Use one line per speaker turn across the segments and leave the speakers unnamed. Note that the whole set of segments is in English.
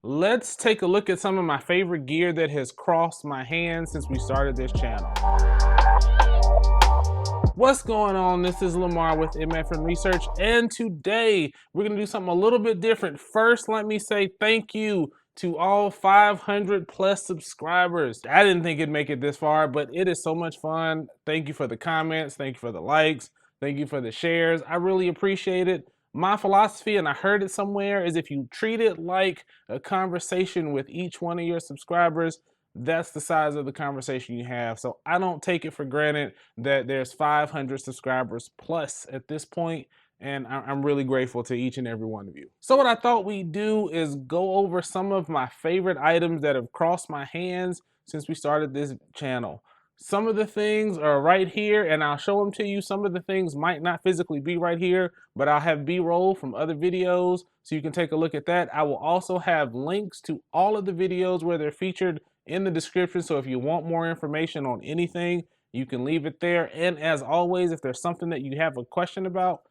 Let's take a look at some of my favorite gear that has crossed my hands since we started this channel. What's going on? This is Lamar with MFN Research, and today we're going to do something a little bit different. First, let me say thank you to all 500 plus subscribers. I didn't think it'd make it this far, but it is so much fun. Thank you for the comments, thank you for the likes, thank you for the shares. I really appreciate it. My philosophy, and I heard it somewhere, is if you treat it like a conversation with each one of your subscribers, that's the size of the conversation you have. So I don't take it for granted that there's 500 subscribers plus at this point, and I'm really grateful to each and every one of you. So what I thought we'd do is go over some of my favorite items that have crossed my hands since we started this channel. Some of the things are right here, and I'll show them to you. Some of the things might not physically be right here, but I'll have B-roll from other videos so you can take a look at that. I will also have links to all of the videos where they're featured in the description, so if you want more information on anything, you can leave it there. And as always, if there's something that you have a question about,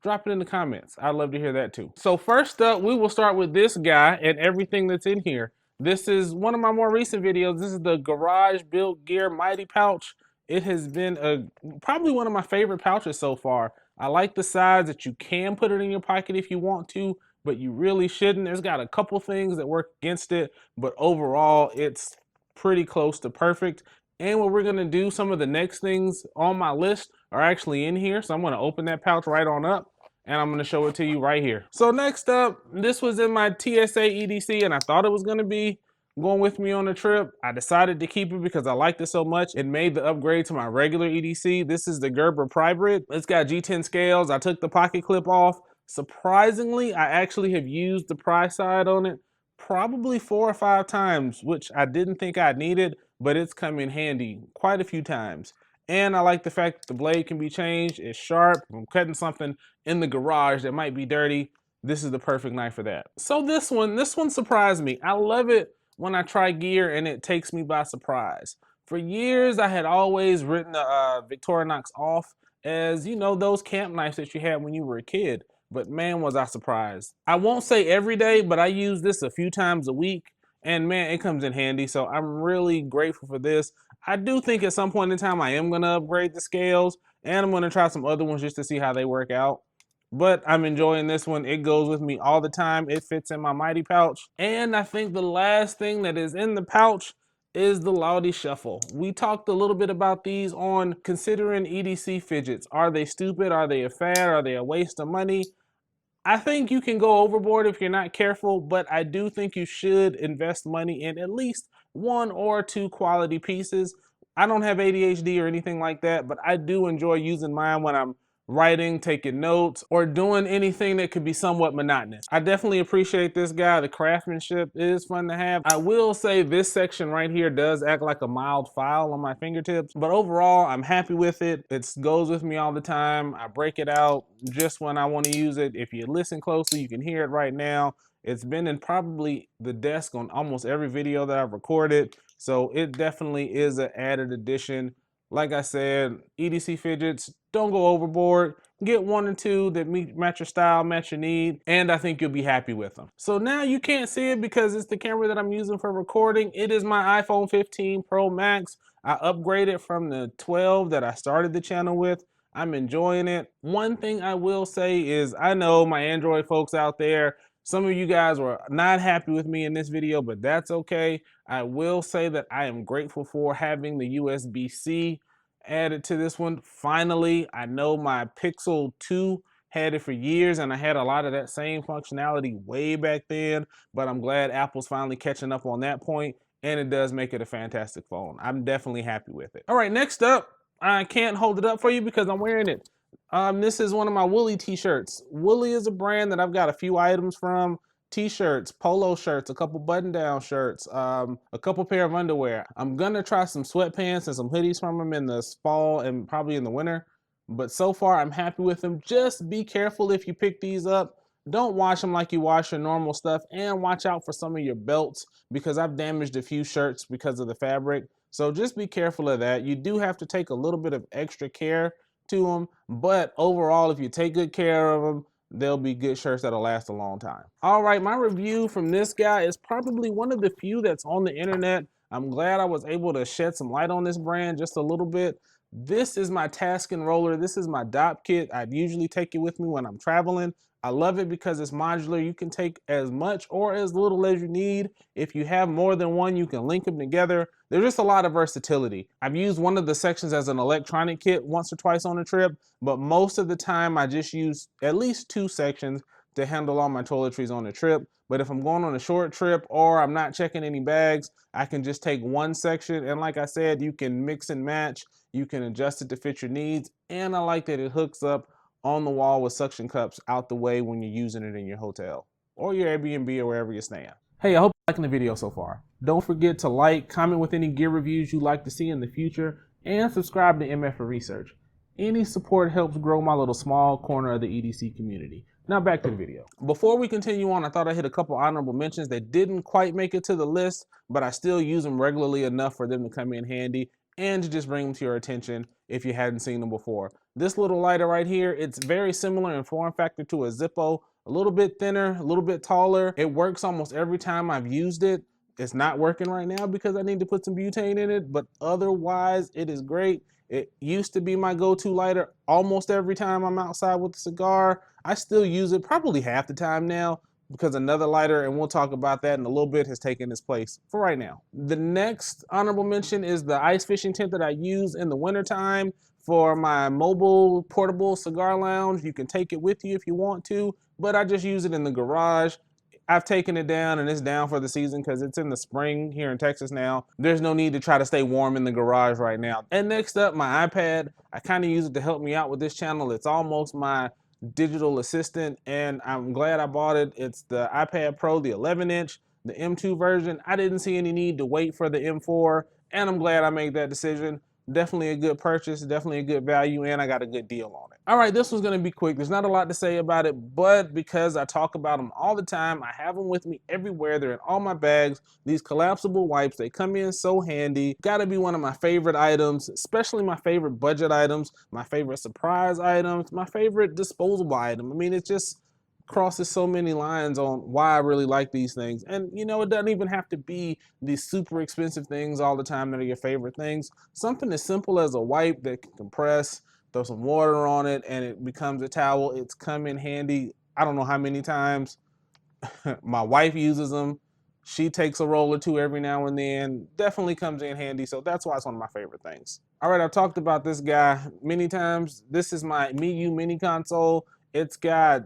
drop it in the comments. I'd love to hear that too. So first up, we will start with this guy and everything that's in here. This is one of my more recent videos. This is the Garage Built Gear Mighty Pouch. It has been probably one of my favorite pouches so far. I like the size that you can put it in your pocket if you want to, but you really shouldn't. There's got a couple things that work against it, but overall it's pretty close to perfect. And what we're gonna do, some of the next things on my list are actually in here. So I'm gonna open that pouch right on up and I'm gonna show it to you right here. So next up, this was in my TSA EDC and I thought it was gonna be going with me on the trip. I decided to keep it because I liked it so much. It made the upgrade to my regular EDC. This is the Gerber Prybrid. It's got G10 scales. I took the pocket clip off. Surprisingly, I actually have used the pry side on it probably 4 or 5 times, which I didn't think I needed, but it's come in handy quite a few times. And I like the fact that the blade can be changed. It's sharp. If I'm cutting something in the garage that might be dirty, this is the perfect knife for that. So this one surprised me. I love it when I try gear and it takes me by surprise. For years, I had always written the Victorinox off as, you know, those camp knives that you had when you were a kid. But man, was I surprised. I won't say every day, but I use this a few times a week. And man, it comes in handy. So I'm really grateful for this. I do think at some point in time, I am going to upgrade the scales. And I'm going to try some other ones just to see how they work out. But I'm enjoying this one. It goes with me all the time. It fits in my Mighty pouch. And I think the last thing that is in the pouch is the Laudy Shuffle. We talked a little bit about these on considering EDC fidgets. Are they stupid? Are they a fad? Are they a waste of money? I think you can go overboard if you're not careful, but I do think you should invest money in at least 1 or 2 quality pieces. I don't have ADHD or anything like that, but I do enjoy using mine when I'm writing, taking notes, or doing anything that could be somewhat monotonous. I definitely appreciate this guy. The craftsmanship is fun to have. I will say this section right here does act like a mild file on my fingertips, but overall, I'm happy with it. It goes with me all the time. I break it out just when I want to use it. If you listen closely, you can hear it right now. It's been in probably the desk on almost every video that I've recorded, so it definitely is an added addition. Like I said, EDC fidgets, don't go overboard. Get 1 or 2 that match your style, match your need, and I think you'll be happy with them. So now you can't see it because it's the camera that I'm using for recording. It is my iPhone 15 Pro Max. I upgraded from the 12 that I started the channel with. I'm enjoying it. One thing I will say is I know my Android folks out there, some of you guys were not happy with me in this video, but that's okay. I will say that I am grateful for having the USB-C added to this one. Finally, I know my Pixel 2 had it for years and I had a lot of that same functionality way back then, but I'm glad Apple's finally catching up on that point, and it does make it a fantastic phone. I'm definitely happy with it. All right, next up, I can't hold it up for you because I'm wearing it. This is one of my Woolly t-shirts. Woolly is a brand that I've got a few items from. T-shirts, polo shirts, a couple button-down shirts, a couple pair of underwear. I'm gonna try some sweatpants and some hoodies from them in the fall and probably in the winter. But so far, I'm happy with them. Just be careful if you pick these up. Don't wash them like you wash your normal stuff, and watch out for some of your belts because I've damaged a few shirts because of the fabric. So just be careful of that. You do have to take a little bit of extra care to them, but overall, if you take good care of them, they'll be good shirts that'll last a long time. All right, my review from this guy is probably one of the few that's on the internet. I'm glad I was able to shed some light on this brand just a little bit. This is my Tasking roller. This is my dop kit. I'd usually take it with me when I'm traveling. I love it because it's modular. You can take as much or as little as you need. If you have more than one, you can link them together. There's just a lot of versatility. I've used one of the sections as an electronic kit once or twice on a trip, but most of the time I just use at least 2 sections to handle all my toiletries on the trip. But if I'm going on a short trip or I'm not checking any bags, I can just take one section. And like I said, you can mix and match. You can adjust it to fit your needs. And I like that it hooks up on the wall with suction cups out the way when you're using it in your hotel or your Airbnb or wherever you're staying. Hey, I hope you're liking the video so far. Don't forget to like, comment with any gear reviews you'd like to see in the future, and subscribe to MF for Research. Any support helps grow my little small corner of the EDC community. Now back to the video. Before we continue on, I thought I hit a couple honorable mentions that didn't quite make it to the list, but I still use them regularly enough for them to come in handy and to just bring them to your attention if you hadn't seen them before. This little lighter right here, it's very similar in form factor to a Zippo, a little bit thinner, a little bit taller. It works almost every time I've used it. It's not working right now because I need to put some butane in it, but otherwise it is great. It used to be my go-to lighter almost every time I'm outside with a cigar. I still use it probably half the time now because another lighter, and we'll talk about that in a little bit, has taken its place for right now. The next honorable mention is the ice fishing tent that I use in the wintertime for my mobile portable cigar lounge. You can take it with you if you want to, but I just use it in the garage. I've taken it down and it's down for the season because it's in the spring here in Texas now. There's no need to try to stay warm in the garage right now. And next up, my iPad. I kind of use it to help me out with this channel. It's almost my digital assistant and I'm glad I bought it. It's the iPad Pro, the 11-inch, the M2 version. I didn't see any need to wait for the M4 and I'm glad I made that decision. Definitely a good purchase, definitely a good value, and I got a good deal on it. All right, this one's gonna be quick. There's not a lot to say about it, but because I talk about them all the time, I have them with me everywhere. They're in all my bags. These collapsible wipes, they come in so handy. Gotta be one of my favorite items, especially my favorite budget items, my favorite surprise items, my favorite disposable item. I mean, it just crosses so many lines on why I really like these things. And you know, it doesn't even have to be these super expensive things all the time that are your favorite things. Something as simple as a wipe that can compress, throw some water on it, and it becomes a towel. It's come in handy. I don't know how many times. My wife uses them. She takes a roll or two every now and then. Definitely comes in handy, so that's why it's one of my favorite things. All right, I've talked about this guy many times. This is my MiU mini console. It's got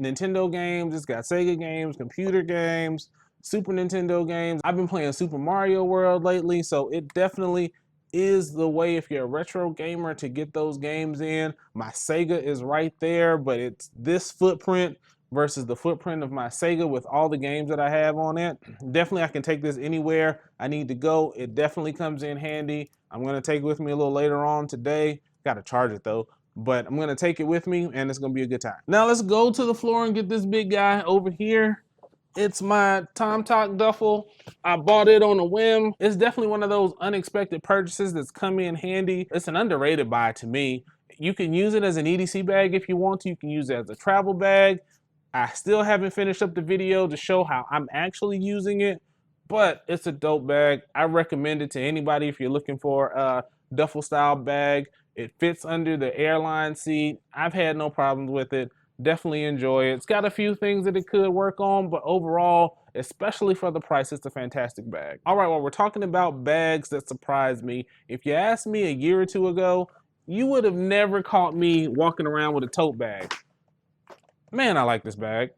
Nintendo games, it's got Sega games, computer games, Super Nintendo games. I've been playing Super Mario World lately, so it definitely is the way if you're a retro gamer to get those games in. My Sega is right there, but it's this footprint versus the footprint of my Sega with all the games that I have on it. Definitely I can take this anywhere I need to go. It definitely comes in handy. I'm gonna take it with me a little later on today. Gotta charge it though. But I'm gonna take it with me and it's gonna be a good time. Now let's go to the floor and get this big guy over here. It's my Tom Talk duffel. I bought it on a whim. It's definitely one of those unexpected purchases that's come in handy. It's an underrated buy to me. You can use it as an EDC bag if you want to. You can use it as a travel bag. I still haven't finished up the video to show how I'm actually using it, but it's a dope bag. I recommend it to anybody if you're looking for a duffel style bag. It fits under the airline seat. I've had no problems with it. Definitely enjoy it. It's got a few things that it could work on, but overall, especially for the price, it's a fantastic bag. All right, well, we're talking about bags that surprised me. If you asked me a year or two ago, you would have never caught me walking around with a tote bag. Man, I like this bag.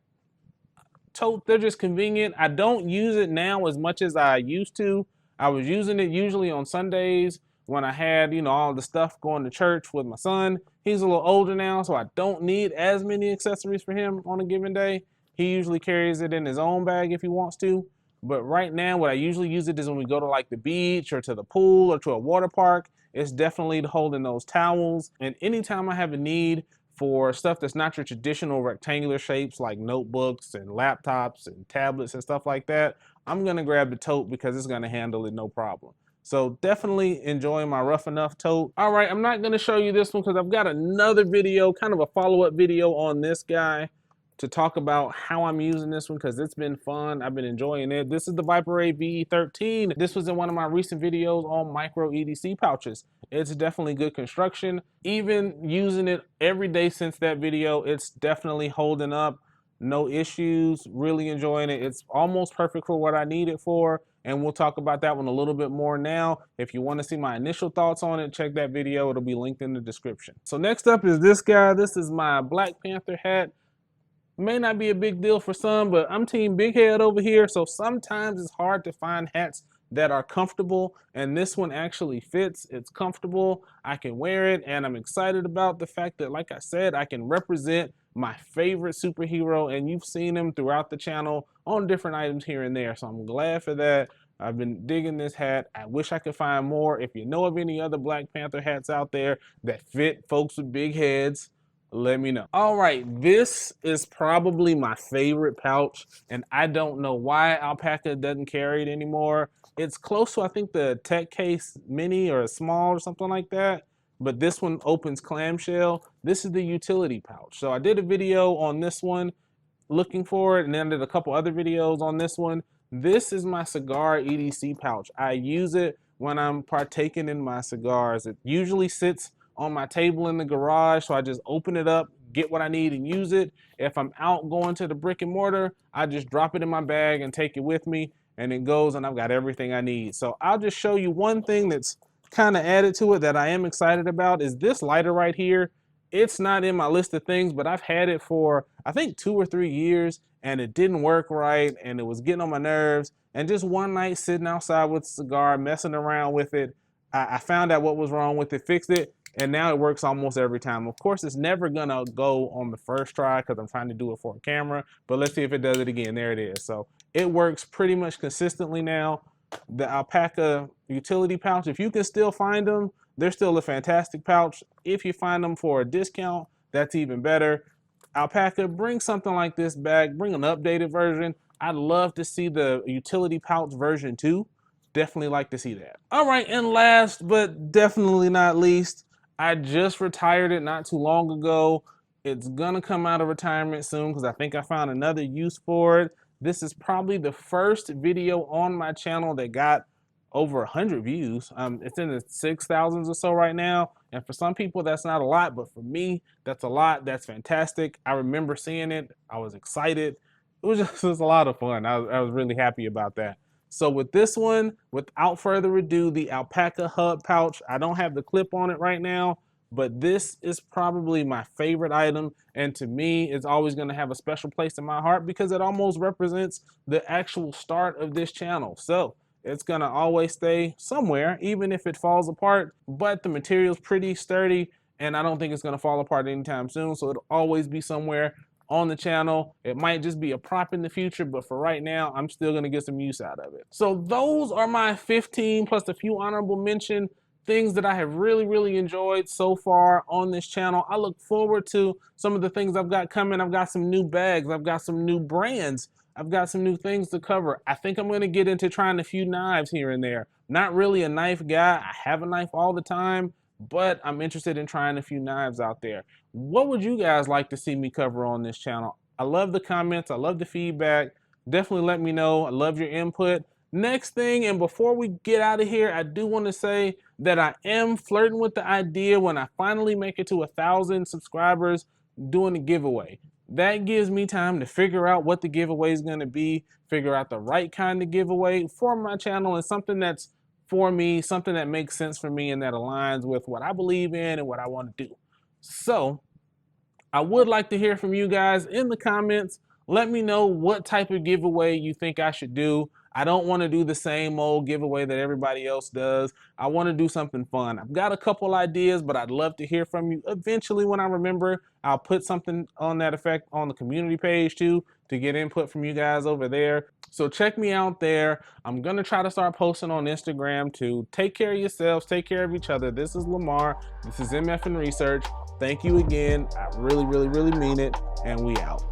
Tote, they're just convenient. I don't use it now as much as I used to. I was using it usually on Sundays when I had, you know, all the stuff going to church with my son. He's a little older now, so I don't need as many accessories for him on a given day. He usually carries it in his own bag if he wants to. But right now, what I usually use it is when we go to like the beach or to the pool or to a water park. It's definitely holding those towels. And anytime I have a need for stuff that's not your traditional rectangular shapes like notebooks and laptops and tablets and stuff like that, I'm gonna grab the tote because it's gonna handle it no problem. So definitely enjoying my Rough Enough tote. All right, I'm not gonna show you this one because I've got another video, kind of a follow-up video on this guy. to talk about how I'm using this one because it's been fun. I've been enjoying it. This is the Viper VE13. This was in one of my recent videos on micro EDC pouches. It's definitely good construction. Even using it every day since that video, it's definitely holding up. No issues, really enjoying it. It's almost perfect for what I need it for, and we'll talk about that one a little bit more now. If you want to see my initial thoughts on it, check that video. It'll be linked in the description. So next up is this guy. This is my Black Panther hat. May not be a big deal for some, but I'm team big head over here, so sometimes it's hard to find hats that are comfortable, and this one actually fits. It's comfortable, I can wear it, and I'm excited about the fact that, like I said, I can represent my favorite superhero, and you've seen him throughout the channel on different items here and there, so I'm glad for that. I've been digging this hat. I wish I could find more. If you know of any other Black Panther hats out there that fit folks with big heads, let me know. All right, this is probably my favorite pouch, and I don't know why Alpaca doesn't carry it anymore. It's close to, I think, the Tech Case Mini or a small or something like that, but this one opens clamshell. This is the utility pouch. So I did a video on this one looking for it, and then I did a couple other videos on this one. This is my cigar EDC pouch. I use it when I'm partaking in my cigars. It usually sits on my table in the garage, so I just open it up, get what I need and use it. If I'm out going to the brick and mortar, I just drop it in my bag and take it with me, and it goes, and I've got everything I need. So I'll just show you one thing that's kind of added to it that I am excited about is this lighter right here. It's not in my list of things, but I've had it for I think 2 or 3 years, and it didn't work right, and it was getting on my nerves. And just one night sitting outside with a cigar, messing around with it, I found out what was wrong with it, fixed it, and now it works almost every time. Of course, it's never gonna go on the first try because I'm trying to do it for a camera, but let's see if it does it again. There it is. So it works pretty much consistently now. The Alpaca utility pouch, if you can still find them, they're still a fantastic pouch. If you find them for a discount, that's even better. Alpaca, bring something like this back, bring an updated version. I'd love to see the utility pouch version 2. Definitely like to see that. All right, and last but definitely not least, I just retired it not too long ago. It's gonna come out of retirement soon because I think I found another use for it. This is probably the first video on my channel that got over 100 views. It's in the 6,000s or so right now. And for some people, that's not a lot, but for me, that's a lot. That's fantastic. I remember seeing it. I was excited. It was just a lot of fun. I was really happy about that. So with this one, without further ado, the Alpaca hub pouch, I don't have the clip on it right now, but this is probably my favorite item. And to me, it's always gonna have a special place in my heart because it almost represents the actual start of this channel. So it's gonna always stay somewhere, even if it falls apart, but the material's pretty sturdy and I don't think it's gonna fall apart anytime soon. So it'll always be somewhere on the channel. It might just be a prop in the future, but for right now, I'm still gonna get some use out of it. So those are my 15 plus a few honorable mention things that I have really enjoyed so far on this channel. I look forward to some of the things I've got coming. I've got some new bags, I've got some new brands, I've got some new things to cover. I think I'm gonna get into trying a few knives here and there. Not really a knife guy. I have a knife all the time, but I'm interested in trying a few knives out there. What would you guys like to see me cover on this channel? I love the comments, I love the feedback. Definitely let me know. I love your input. Next thing, and before we get out of here, I do want to say that I am flirting with the idea when I finally make it to 1,000 subscribers, doing a giveaway. That gives me time to figure out what the giveaway is going to be, figure out the right kind of giveaway for my channel, and something that's for me, something that makes sense for me and that aligns with what I believe in and what I want to do. So I would like to hear from you guys in the comments. Let me know what type of giveaway you think I should do. I don't want to do the same old giveaway that everybody else does. I want to do something fun. I've got a couple ideas, but I'd love to hear from you. Eventually, when I remember, I'll put something on that effect on the community page too to get input from you guys over there. So check me out there. I'm going to try to start posting on Instagram too. Take care of yourselves. Take care of each other. This is Lamar. This is MF in Research. Thank you again. I really mean it. And we out.